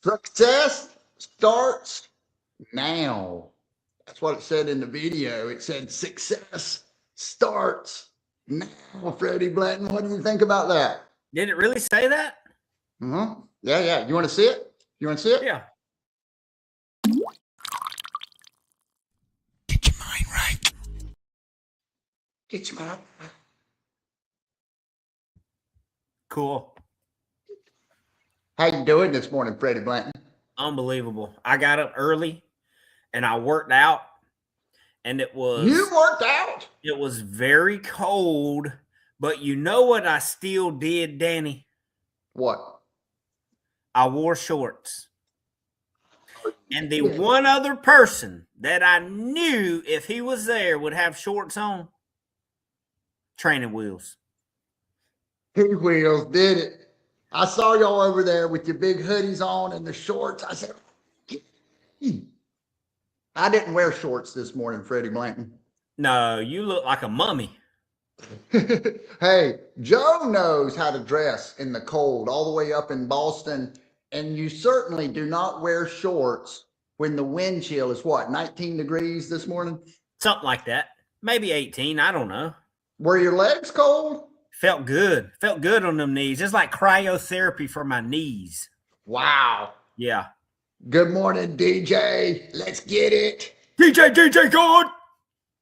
Success starts now. That's what it said in the video. It said success starts now. Freddie Blanton, what do you think about that? Did it really say that? Yeah, yeah. You want to see it? You want to see it? Yeah. Get your mind right. Get your mind right. Cool. How you doing this morning, Freddie Blanton? Unbelievable. I got up early and I worked out, and it was You worked out? It was very cold, but you know what I still did, Danny? What? I wore shorts. And the one other person that I knew if he was there would have shorts on, Training Wheels. Training Wheels did it. I saw y'all over there with your big hoodies on and the shorts. I said, I didn't wear shorts this morning, Freddie Blanton. No, you look like a mummy. Hey, Joe knows how to dress in the cold all the way up in Boston. And you certainly do not wear shorts when the wind chill is what, 19 degrees this morning? Something like that. Maybe 18. I don't know. Were your legs cold? Felt good. Felt good on them knees. It's like cryotherapy for my knees. Wow. Yeah. Good morning, DJ. Let's get it. DJ God.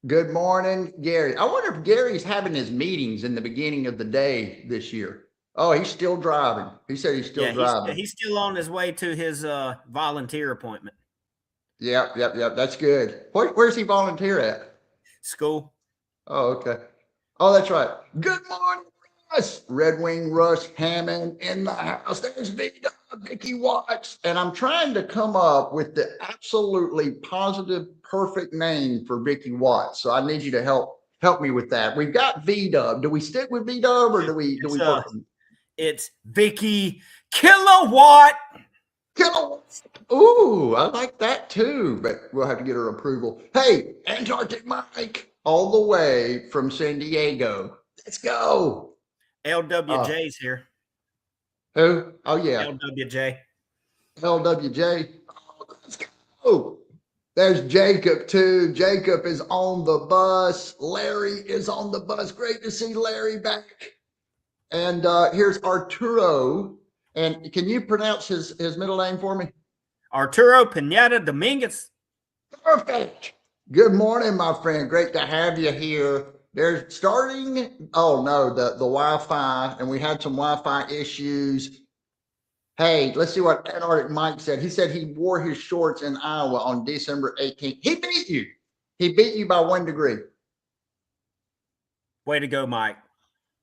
Good morning, Gary. I wonder if Gary's having his meetings in the beginning of the day this year. Oh, he's still driving. He said he's still driving. He's still on his way to his volunteer appointment. Yep. That's good. Where's he volunteer at? School. Oh, okay. Oh, that's right. Good morning, Russ. Red Wing Russ Hammond in the house. There's Vicky Watts. And I'm trying to come up with the absolutely positive, perfect name for Vicky Watts. So I need you to help me with that. We've got V-Dub. Do we stick with V-Dub or do we work? It's Vicky Kilowatt. Kilowatt. Ooh, I like that too, but we'll have to get her approval. Hey, Antarctic Mike, all the way from San Diego. Let's go. LWJ's here. Who? Oh, yeah. LWJ. LWJ. Oh, let's go. There's Jacob too. Jacob is on the bus. Larry is on the bus. Great to see Larry back. And here's Arturo. And can you pronounce his middle name for me? Arturo Pineda Dominguez. Perfect. Good morning, my friend. Great to have you here. They're starting, oh no, the Wi-Fi, and we had some Wi-Fi issues. Hey, let's see what Antarctic Mike said. He said he wore his shorts in Iowa on December 18th. He beat you. He beat you by 1 degree. Way to go, Mike.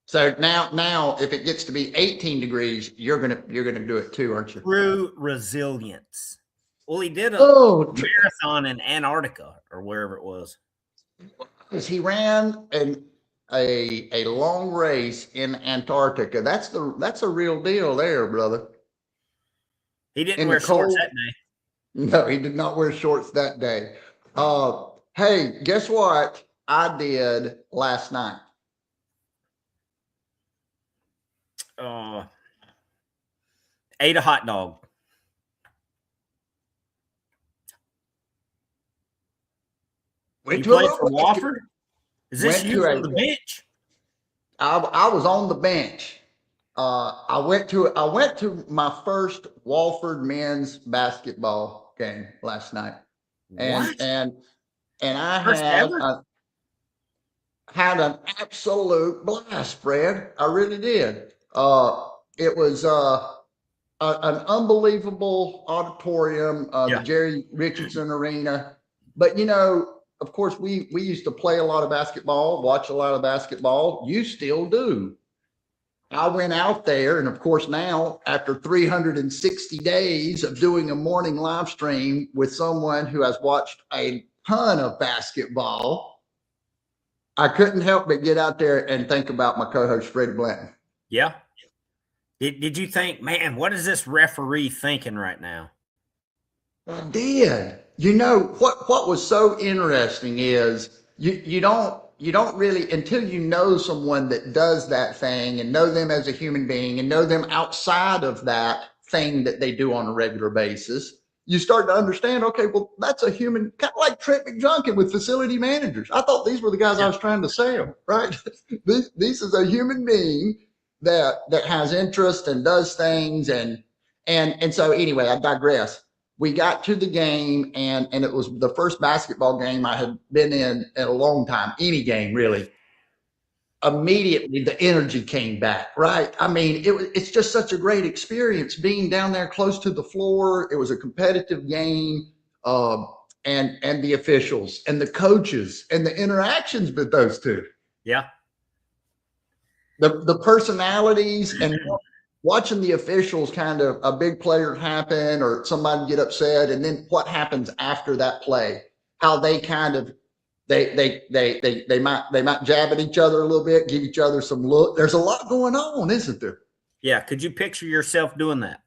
So now, if it gets to be 18 degrees, you're gonna do it too, aren't you? True resilience. Well, he did a marathon in Antarctica or wherever it was. He ran a long race in Antarctica. That's a real deal there, brother. He didn't wear shorts that day. No, he did not wear shorts that day. Hey, guess what I did last night? Ate a hot dog. You played for Wofford? Is this you on the bench? I was on the bench. I went to my first Wofford men's basketball game last night. And I had an absolute blast, Fred. I really did. It was an unbelievable auditorium, the Jerry Richardson Arena. But you know, of course, we used to play a lot of basketball, watch a lot of basketball. You still do. I went out there, and of course now, after 360 days of doing a morning live stream with someone who has watched a ton of basketball, I couldn't help but get out there and think about my co-host, Freddie Blanton. Yeah. Did you think, man, what is this referee thinking right now? I did. You know, what was so interesting is you don't really, until you know someone that does that thing and know them as a human being and know them outside of that thing that they do on a regular basis, you start to understand, okay, well, that's a human, kind of like Trent McJunkin with facility managers. I thought these were the guys I was trying to sell, right? This is a human being that has interest and does things. And so anyway, I digress. We got to the game, and it was the first basketball game I had been in a long time, any game really. Immediately the energy came back, right? I mean, it's just such a great experience being down there close to the floor. It was a competitive game, and the officials and the coaches and the interactions with those two. Yeah. The personalities and watching the officials, kind of a big player happen or somebody get upset, and then what happens after that play, how they kind of they might jab at each other a little bit, give each other some look. There's a lot going on, isn't there? Yeah. Could you picture yourself doing that?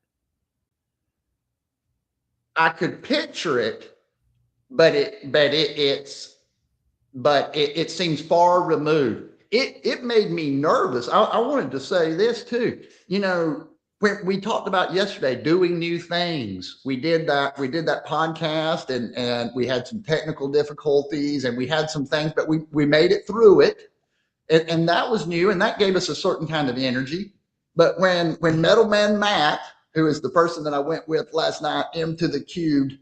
I could picture it, but it seems far removed. It made me nervous. I wanted to say this too. You know, when we talked about yesterday, doing new things, we did that podcast, and we had some technical difficulties, and we had some things, but we made it through it. And that was new, and that gave us a certain kind of energy. But when Metal Man Matt, who is the person that I went with last night, M to the cubed,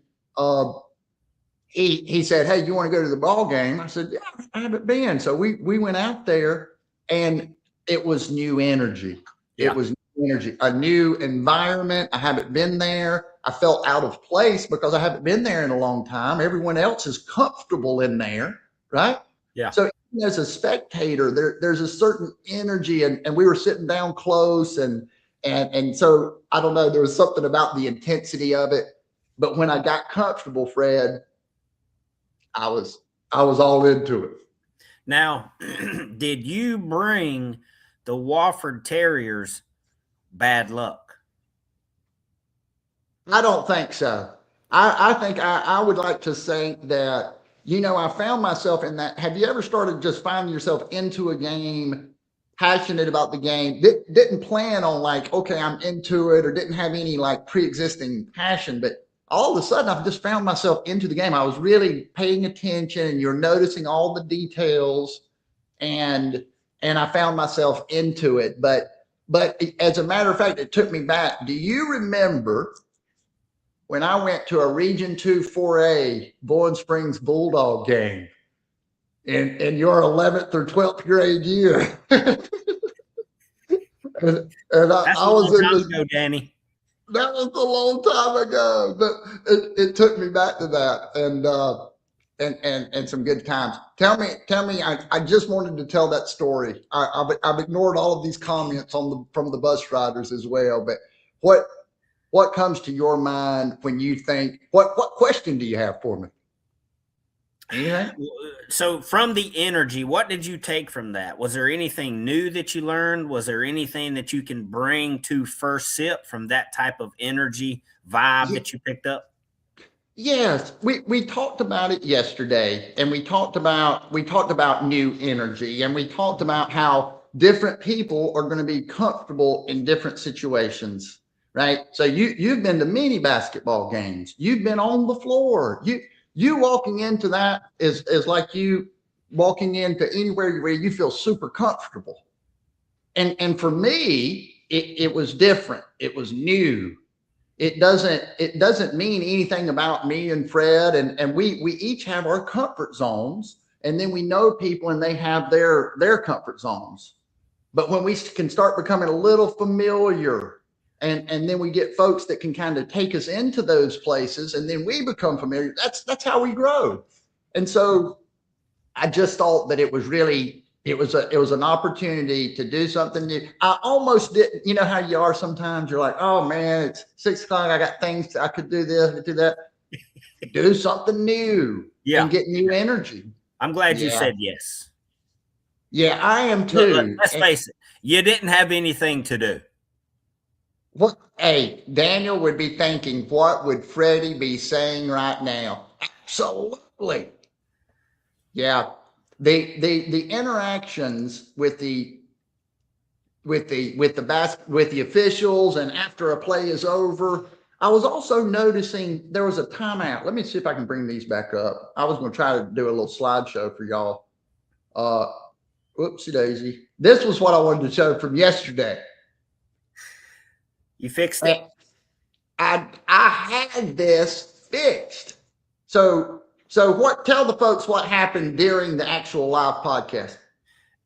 he said, "Hey, you want to go to the ball game?" I said, "Yeah, I haven't been." So we went out there, and it was new energy. Yeah. It was new energy, a new environment. I haven't been there. I felt out of place because I haven't been there in a long time. Everyone else is comfortable in there, right? Yeah. So as a spectator, there's a certain energy, and we were sitting down close, and so I don't know, there was something about the intensity of it. But when I got comfortable, Fred, I was all into it. Now, did you bring the Wofford Terriers bad luck? I don't think so. I think I would like to say that, you know, I found myself in that. Have you ever started just finding yourself into a game, passionate about the game, didn't plan on like, okay, I'm into it, or didn't have any like pre-existing passion, but all of a sudden I've just found myself into the game. I was really paying attention, and you're noticing all the details, and I found myself into it. But as a matter of fact, it took me back. Do you remember when I went to a Region 2 4A Bowling Springs Bulldog game in your 11th or 12th grade year? and That's I was a long in time the, ago, Danny. that was a long time ago, but it took me back to that, and some good times. Tell me. I just wanted to tell that story. I've ignored all of these comments from the bus riders as well. But what comes to your mind when you think? What question do you have for me? Anything? So, from the energy, what did you take from that? Was there anything new that you learned? Was there anything that you can bring to First Sip from that type of energy vibe that you picked up? Yes, we talked about it yesterday, and we talked about new energy, and we talked about how different people are going to be comfortable in different situations, right? So you've been to many basketball games. You've been on the floor. You walking into that is like you walking into anywhere where you feel super comfortable. And for me, it was different. It was new. It doesn't mean anything about me and Fred, and we each have our comfort zones, and then we know people and they have their comfort zones. But when we can start becoming a little familiar, and then we get folks that can kind of take us into those places, and then we become familiar, that's how we grow. And so I just thought that it was an opportunity to do something new. I almost didn't, you know how you are sometimes, you're like, oh man, it's 6 o'clock, I got things, I could do this, I could do that. Do something new, and get new energy. I'm glad you said yes. Yeah, I am too. Let's face it, you didn't have anything to do. What? Hey, Daniel would be thinking, what would Freddie be saying right now? Absolutely. Yeah. The interactions with the with the officials and after a play is over. I was also noticing there was a timeout. Let me see if I can bring these back up. I was going to try to do a little slideshow for y'all. Whoopsie daisy. This was what I wanted to show from yesterday. You fixed it? I had this fixed. So tell the folks what happened during the actual live podcast.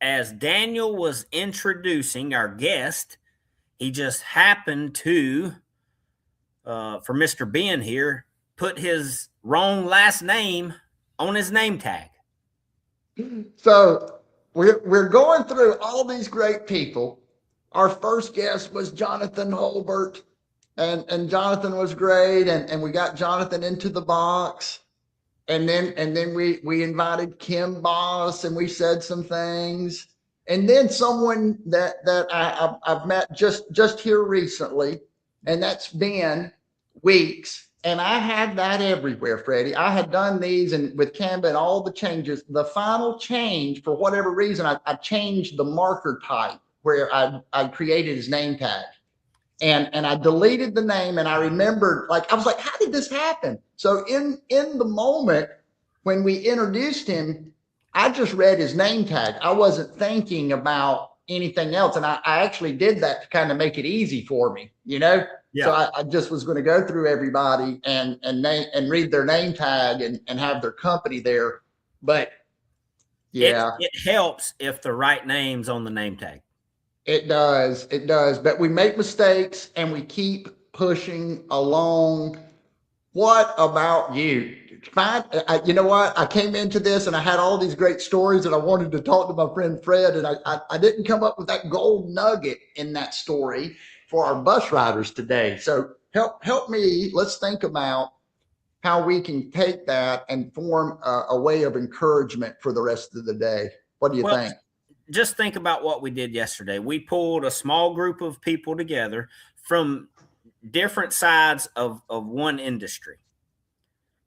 As Daniel was introducing our guest, he just happened to, for Mr. Ben here, put his wrong last name on his name tag. So we're going through all these great people. Our first guest was Jonathan Holbert, and Jonathan was great, and we got Jonathan into the box. And then we invited Kim Boss, and we said some things. And then someone that I've met just here recently, and that's Ben Weeks. And I had that everywhere, Freddie. I had done these and with Canva and all the changes. The final change, for whatever reason, I changed the marker type where I created his name tag. And I deleted the name, and I remembered, I was like, how did this happen? So in the moment when we introduced him, I just read his name tag. I wasn't thinking about anything else. And I actually did that to kind of make it easy for me, Yeah. So I just was going to go through everybody and read their name tag and have their company there. But yeah, it helps if the right name's on the name tag. It does. But we make mistakes and we keep pushing along. What about you? You know what? I came into this and I had all these great stories and I wanted to talk to my friend Fred, and I didn't come up with that gold nugget in that story for our bus riders today. So help me. Let's think about how we can take that and form a way of encouragement for the rest of the day. What do you think? Just think about what we did yesterday. We pulled a small group of people together from different sides of one industry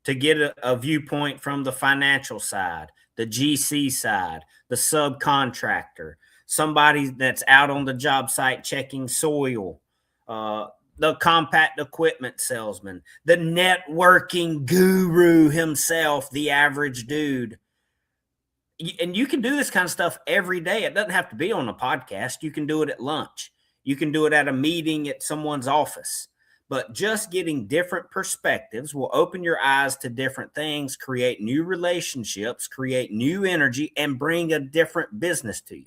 to get a viewpoint from the financial side, the GC side, the subcontractor, somebody that's out on the job site checking soil, the compact equipment salesman, the networking guru himself, the average dude. And you can do this kind of stuff every day. It doesn't have to be on a podcast. You can do it at lunch. You can do it at a meeting at someone's office. But just getting different perspectives will open your eyes to different things, create new relationships, create new energy, and bring a different business to you.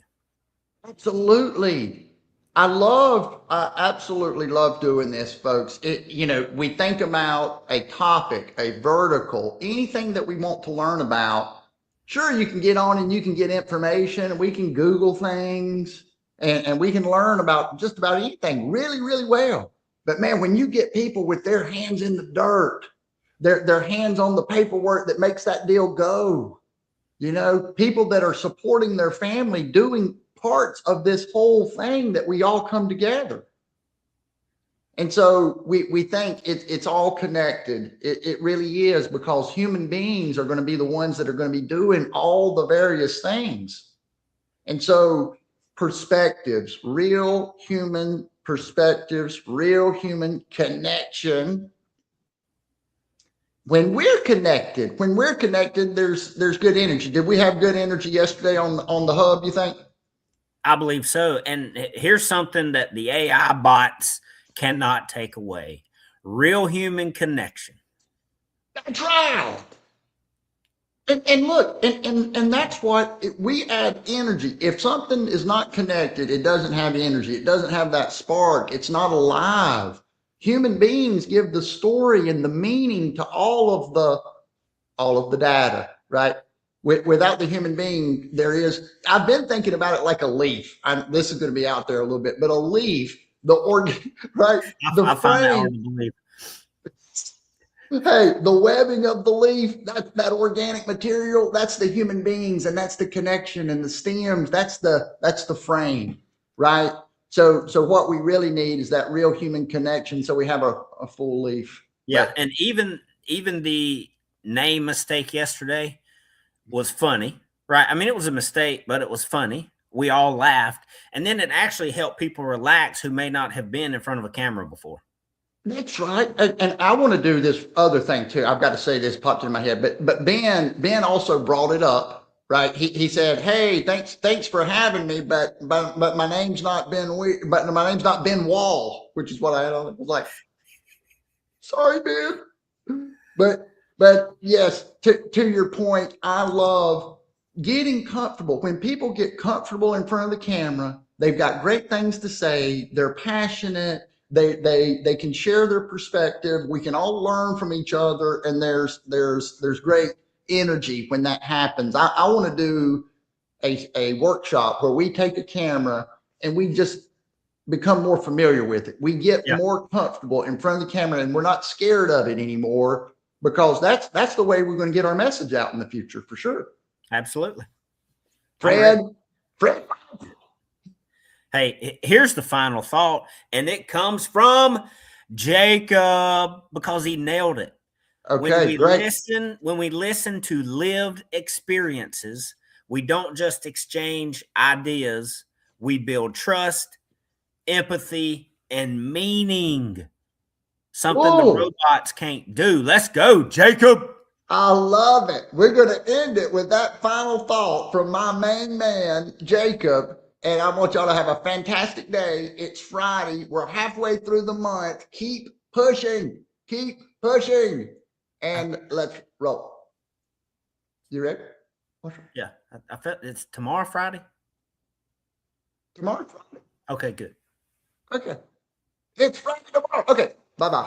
Absolutely. I absolutely love doing this, folks. We think about a topic, a vertical, anything that we want to learn about. Sure, you can get on and you can get information, and we can Google things and we can learn about just about anything really, really well. But man, when you get people with their hands in the dirt, their hands on the paperwork that makes that deal go, people that are supporting their family, doing parts of this whole thing that we all come together. And so we think it's all connected. It really is, because human beings are going to be the ones that are going to be doing all the various things. And so perspectives, real human perspectives, real human connection. When we're connected, there's good energy. Did we have good energy yesterday on the hub, you think? I believe so. And here's something that the AI bots cannot take away: real human connection. That's right. And look, and that's what we add energy. If something is not connected, it doesn't have energy. It doesn't have that spark. It's not alive. Human beings give the story and the meaning to all of the data, right? Without the human being, I've been thinking about it like a leaf. This is going to be out there a little bit, but a leaf, right? I find that hard to believe. Hey, the webbing of the leaf, that organic material, that's the human beings, and that's the connection, and the stems, that's the frame, right? So what we really need is that real human connection, so we have a full leaf. Yeah, and even the name mistake yesterday was funny, right? I mean, it was a mistake, but it was funny. we all laughed. And then it actually helped people relax who may not have been in front of a camera before. That's right. And I want to do this other thing too. I've got to say this popped in my head, but Ben also brought it up, right? He said, "Hey, thanks for having me, but my name's not but my name's not Ben Wall," which is what I had on it. I was like, "Sorry, Ben." But yes, to your point, I love getting comfortable. When people get comfortable in front of the camera, they've got great things to say. They're passionate. They can share their perspective. We can all learn from each other, and there's great energy when that happens. I want to do a workshop where we take a camera and we just become more familiar with it. We get more comfortable in front of the camera, and we're not scared of it anymore, because that's the way we're going to get our message out in the future for sure. Absolutely. Fred. Hey, here's the final thought, and it comes from Jacob because he nailed it. Okay, great. When we listen to lived experiences, we don't just exchange ideas, we build trust, empathy, and meaning. Something the robots can't do. Let's go, Jacob. I love it. We're going to end it with that final thought from my main man, Jacob. And I want y'all to have a fantastic day. It's Friday. We're halfway through the month. Keep pushing. Keep pushing. And let's roll. You ready? Yeah. I felt it's tomorrow, Friday? Tomorrow, Friday. Okay, good. Okay. It's Friday tomorrow. Okay. Bye-bye.